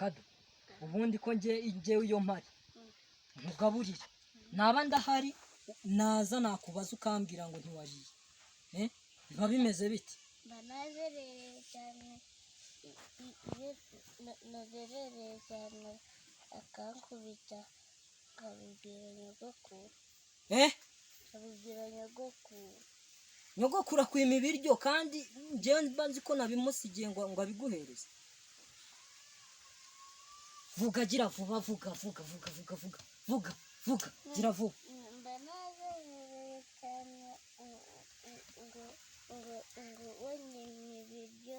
kado ubundi ko njyewe iyo mpari ntugaburire naba ndahari naza nakubaza ukambwira ngo ntiwariye biba bimeze bite banazerereye cyane nazerereye cyane akankubita nkabibwira nyogokuru nkabibwira nyogokuru akwima ibiryo kandi njyewe mba nzi ko nabimusigiye ngo abiguhereze vuga gira vuba vuga gira vuba banazerereye cyane ngo wanyimye ibiryo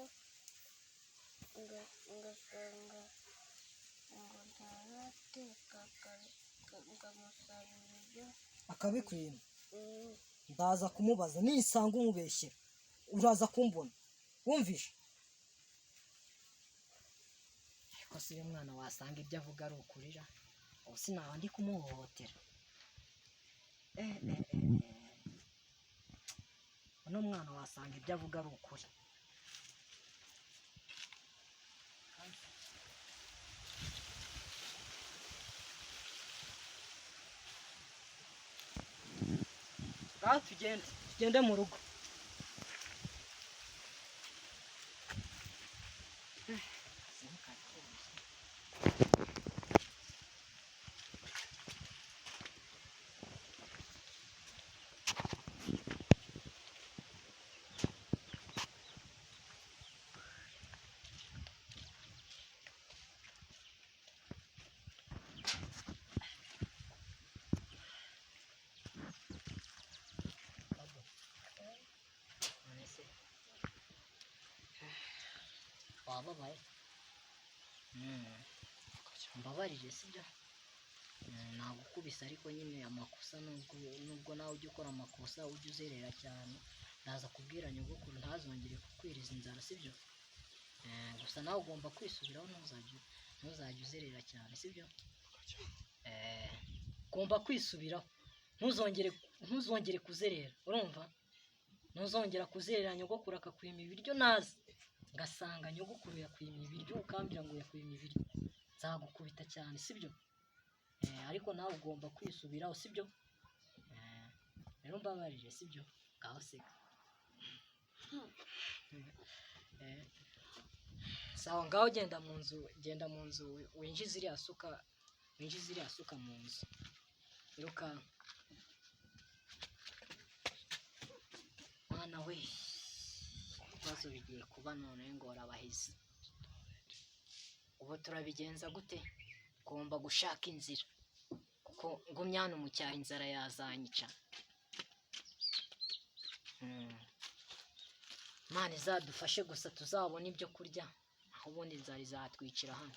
ngasanga ngo ntarateka ngamusaba ibiryo akabikwima ndaza kumubaza nisanga umubeshyera uraza kumbona wumvishe ariko si uyu mwana wasanga ibyo avuga ari ukurira ubu sinaba ndi kumuhohotera uno mwana wasanga ibyo avuga ari ukuri ngaho tugende mu rugo wababaye mbabarire sibyo nagukubise ariko nyine amakosa nubwo nawe ujya ukora amakosa ujya uzerera cyane ndaza kubwira nyogokuru ntazongere kukwiriza inzara sibyo gusa nawe ugomba kwisubiraho ntuzajya uzerera cyane sibyo ugomba kwisubiraho ntuzongere kuzerera urumva ntuzongera kuzerera nyogokuru akakwima ibiryo nazi ngasanga nyogokuru yakwima ibiryo ukambwira ngo yakwima ibiryo nzagukubita cyane sibyo ariko nawe ugomba kwisubiraho sibyo rero mbabarire sibyo ngaho seka sawa ngaho genda mu nzu winjize iriya suka mu nzu irukanka mwana we ibibazo bigiye kuba none ingorabahizi ubu turabigenza gute ugomba gushaka inzira kuko ngumya hano mu cyaro inzara yazanyica Imana izadufashe gusa tuzabona ibyo kurya aho ubundi inzara izatwicira hano